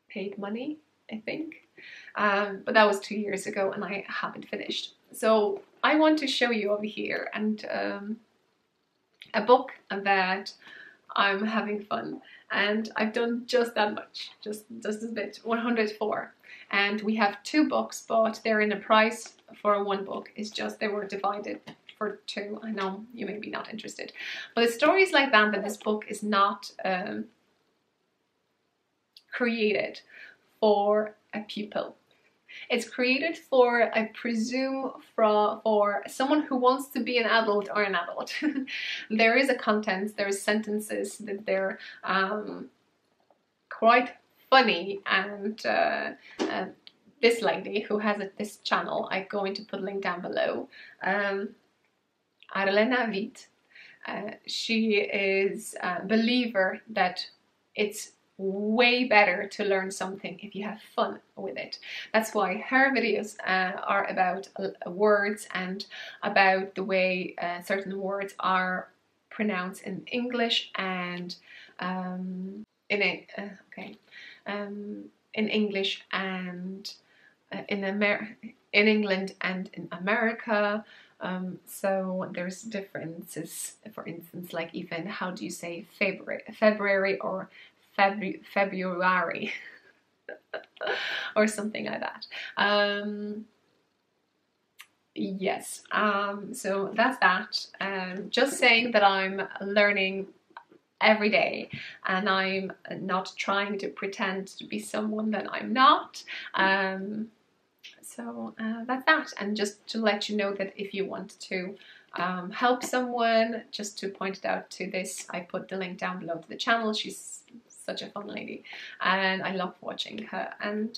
A: paid money, I think. But that was 2 years ago, and I haven't finished. So I want to show you over here, and a book that I'm having fun, and I've done just that much, just a bit, 104. And we have 2 books, but they're in a price for 1 book. It's just they were divided for 2. I know you may be not interested, but the stories like that this book is not created for a pupil. It's created for, I presume, for someone who wants to be an adult or an adult. There is a content, there's sentences that they're quite funny, and this lady who has this channel, I'm going to put a link down below, Arlena Witt, she is a believer that it's way better to learn something if you have fun with it. That's why her videos are about words, and about the way certain words are pronounced in English, and in English and in England and in America. So there's differences. For instance, like even how do you say February or February or something like that. Yes, so that's that. Just saying that I'm learning every day, and I'm not trying to pretend to be someone that I'm not. So that's that. And just to let you know that if you want to help someone, just to point it out to this, I put the link down below to the channel. She's such a fun lady, and I love watching her. And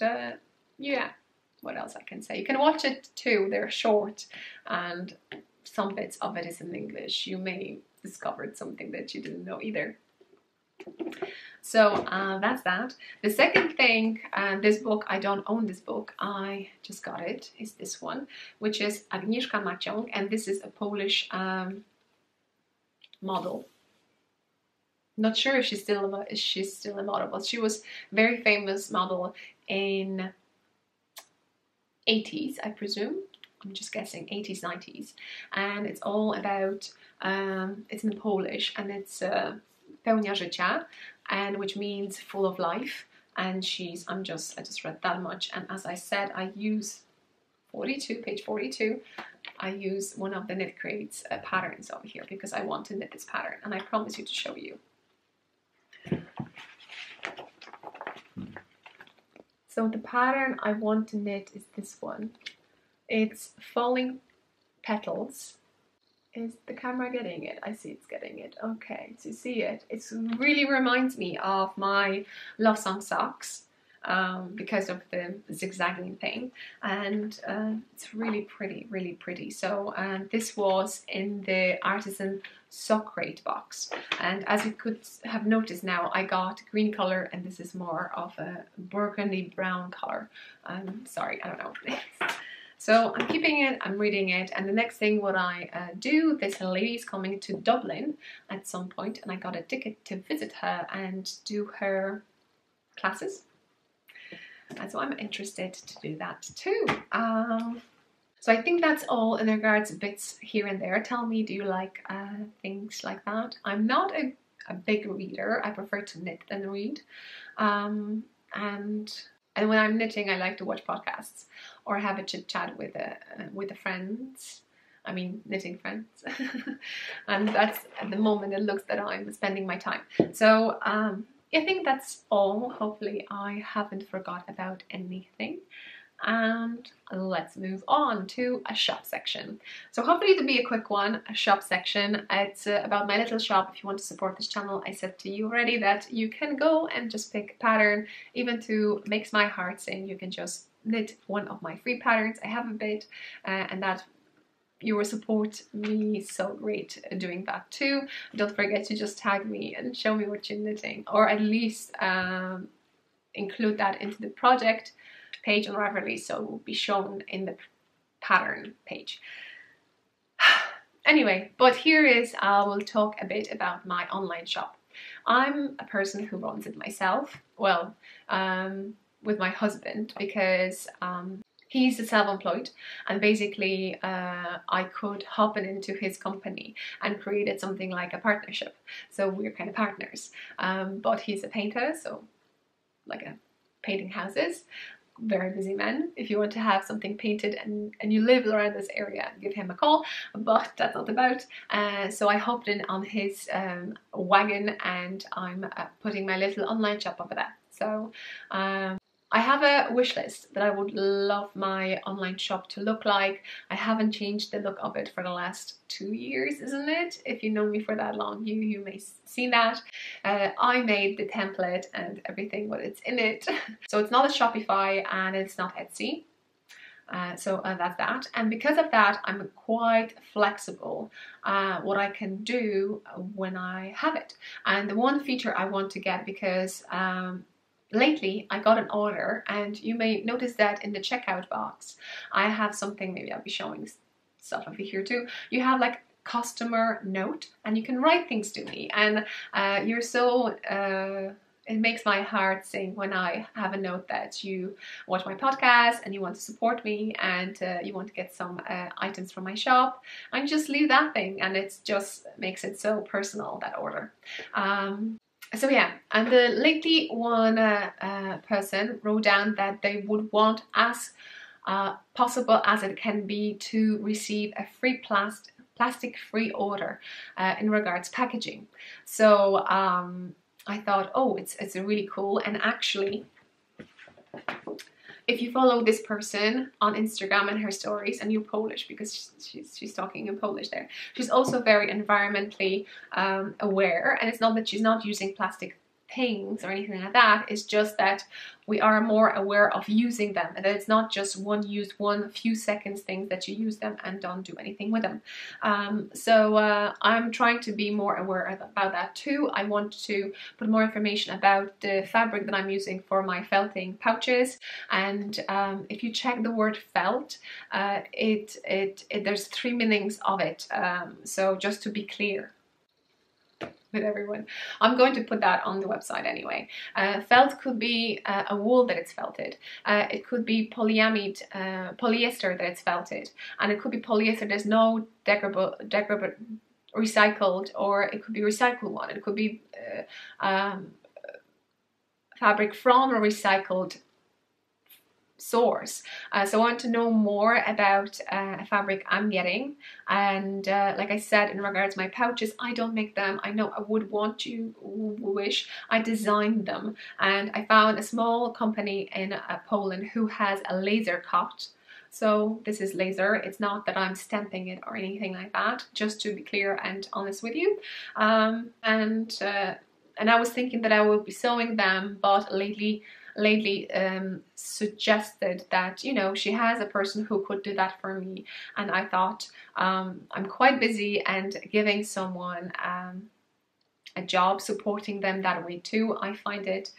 A: yeah, what else I can say? You can watch it too. They're short, and some bits of it is in English. You may discover something that you didn't know either. So that's that. The second thing, this book, I don't own this book, I just got it, is this one, which is Agnieszka Maciąg, and this is a Polish model. Not sure if she's still a model, but she was very famous model in 80s, I presume. I'm just guessing 80s, 90s. And it's all about, it's in Polish, and it's pełnia życia, and which means full of life. And I just read that much. And as I said, I use page 42, I use one of the Knit Crates patterns over here because I want to knit this pattern, and I promise you to show you. So the pattern I want to knit is this one. It's Falling Petals. Is the camera getting it? I see it's getting it. Okay, so you see it. It really reminds me of my Love Song socks because of the zigzagging thing, and it's really pretty, really pretty. So this was in the Artisan Sock Crate box, and as you could have noticed now, I got green color, and this is more of a burgundy brown color. Sorry, I don't know. So I'm keeping it, I'm reading it, and the next thing what I do, this lady's coming to Dublin at some point, and I got a ticket to visit her and do her classes. And so I'm interested to do that too. So I think that's all in regards to bits here and there. Tell me, do you like things like that? I'm not a big reader. I prefer to knit than read. And when I'm knitting, I like to watch podcasts or have a chit chat with the friends. I mean, knitting friends. And that's at the moment it looks that I'm spending my time. So I think that's all. Hopefully I haven't forgot about anything. And let's move on to a shop section. So hopefully it'll be a quick one, a shop section. It's about my little shop. If you want to support this channel, I said to you already that you can go and just pick a pattern. Even to Makes My Heart Sing, you can just knit one of my free patterns. I have a bit, and that you will support me so great doing that too. Don't forget to just tag me and show me what you're knitting, or at least include that into the project page on Ravelry, so it will be shown in the pattern page. Anyway, but here is, I will talk a bit about my online shop. I'm a person who runs it myself, well, with my husband, because he's self-employed, and basically I could hop into his company and created something like a partnership. So we're kind of partners, but he's a painter, so like painting houses. Very busy man. If you want to have something painted and you live around this area, give him a call, but that's not about. So I hopped in on his wagon, and I'm putting my little online shop over there. So I have a wish list that I would love my online shop to look like. I haven't changed the look of it for the last 2 years, isn't it? If you know me for that long, you may see that. I made the template and everything, but it's in it. So it's not a Shopify and it's not Etsy. So that's that. And because of that, I'm quite flexible what I can do when I have it. And the one feature I want to get, because lately I got an order, and you may notice that in the checkout box I have something, maybe I'll be showing stuff over here too. You have like customer note, and you can write things to me, and you're so it makes my heart sing when I have a note that you watch my podcast and you want to support me, and you want to get some items from my shop, and you just leave that thing, and it just makes it so personal, that order. So yeah, and lately one person wrote down that they would want as possible as it can be to receive a free plastic-free order in regards packaging. So I thought, oh, it's really cool. And actually, if you follow this person on Instagram and her stories, and you're Polish because she's talking in Polish there, she's also very environmentally aware, and it's not that she's not using plastic things or anything like that. It's just that we are more aware of using them, and that it's not just one few seconds things that you use them and don't do anything with them. So I'm trying to be more aware about that too. I want to put more information about the fabric that I'm using for my felting pouches, and if you check the word felt, there's 3 meanings of it, so just to be clear. with everyone. I'm going to put that on the website anyway. Felt could be a wool that it's felted. It could be polyamide, polyester that it's felted, and it could be polyester. There's no degradable recycled, or it could be recycled one. It could be fabric from a recycled source. So I want to know more about fabric I'm getting, and like I said, in regards to my pouches, I don't make them. I know I would want you wish I designed them, and I found a small company in Poland who has a laser cut. So this is laser. It's not that I'm stamping it or anything like that, just to be clear and honest with you. And I was thinking that I would be sewing them, but lately suggested that, you know, she has a person who could do that for me, and I thought I'm quite busy, and giving someone a job supporting them that way too, I find it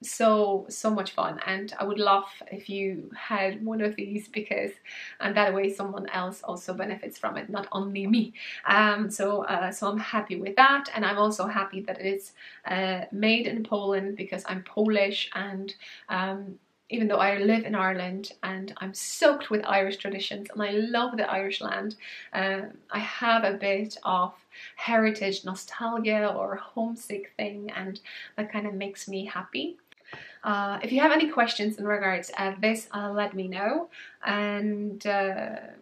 A: so much fun, and I would love if you had one of these, because and that way someone else also benefits from it, not only me. So I'm happy with that, and I'm also happy that it's made in Poland, because I'm Polish, and even though I live in Ireland and I'm soaked with Irish traditions and I love the Irish land, I have a bit of heritage nostalgia or homesick thing, and that kind of makes me happy. If you have any questions in regards to this, let me know, and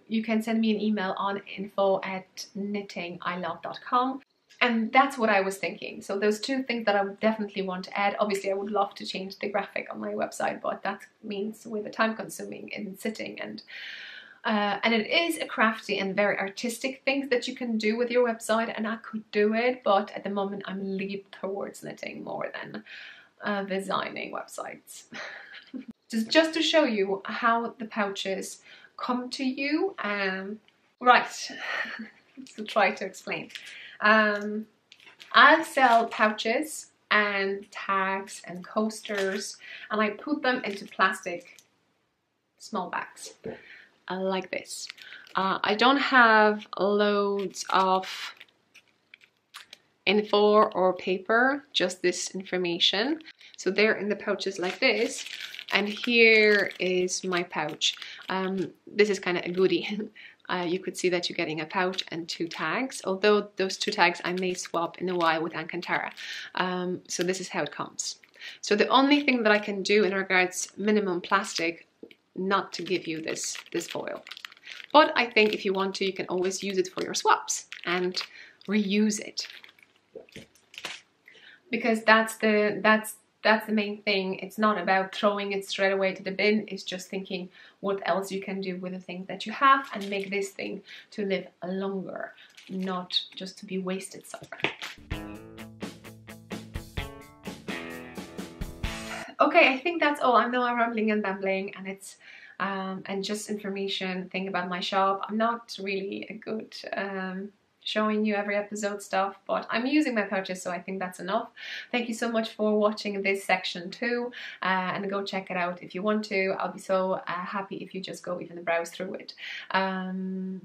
A: you can send me an email on info@knittingilove.com. And that's what I was thinking. So those two things that I would definitely want to add. Obviously I would love to change the graphic on my website, but that means with the time consuming in sitting, and it is a crafty and very artistic thing that you can do with your website, and I could do it, but at the moment I'm leaning towards knitting more than designing websites. just to show you how the pouches come to you. Right, so try to explain. I sell pouches and tags and coasters, and I put them into plastic small bags like this. I don't have loads of info or paper, just this information. So they're in the pouches like this, and here is my pouch. This is kind of a goodie. You could see that you're getting a pouch and 2 tags, although those 2 tags I may swap in a while with Ankantara. So this is how it comes. So the only thing that I can do in regards minimum plastic, not to give you this foil. But I think if you want to, you can always use it for your swaps and reuse it. Because that's the main thing. It's not about throwing it straight away to the bin. It's just thinking what else you can do with the things that you have and make this thing to live longer, not just to be wasted somewhere. Okay, I think that's all. I know I'm rambling and babbling, and it's and just information thing about my shop. I'm not really a good showing you every episode stuff, but I'm using my pouches, so I think that's enough. Thank you so much for watching this section too, and go check it out if you want to. I'll be so happy if you just go even browse through it. And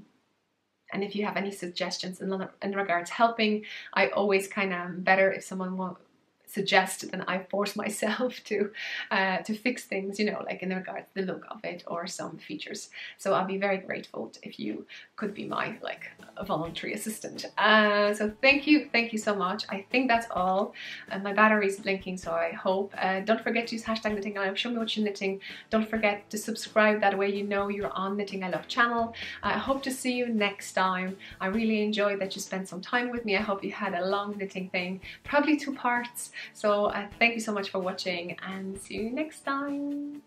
A: if you have any suggestions in regards helping, I always kind of better if someone will suggest than I force myself to fix things, you know, like in regards to the look of it or some features. So I'll be very grateful if you could be my like a voluntary assistant. So thank you so much. I think that's all. My battery is blinking, so I hope. Don't forget to use #KnittingILove. Show me what you're knitting. Don't forget to subscribe, that way you know you're on Knitting I Love channel. I hope to see you next time. I really enjoyed that you spent some time with me. I hope you had a long knitting thing, probably 2 parts. So thank you so much for watching, and see you next time.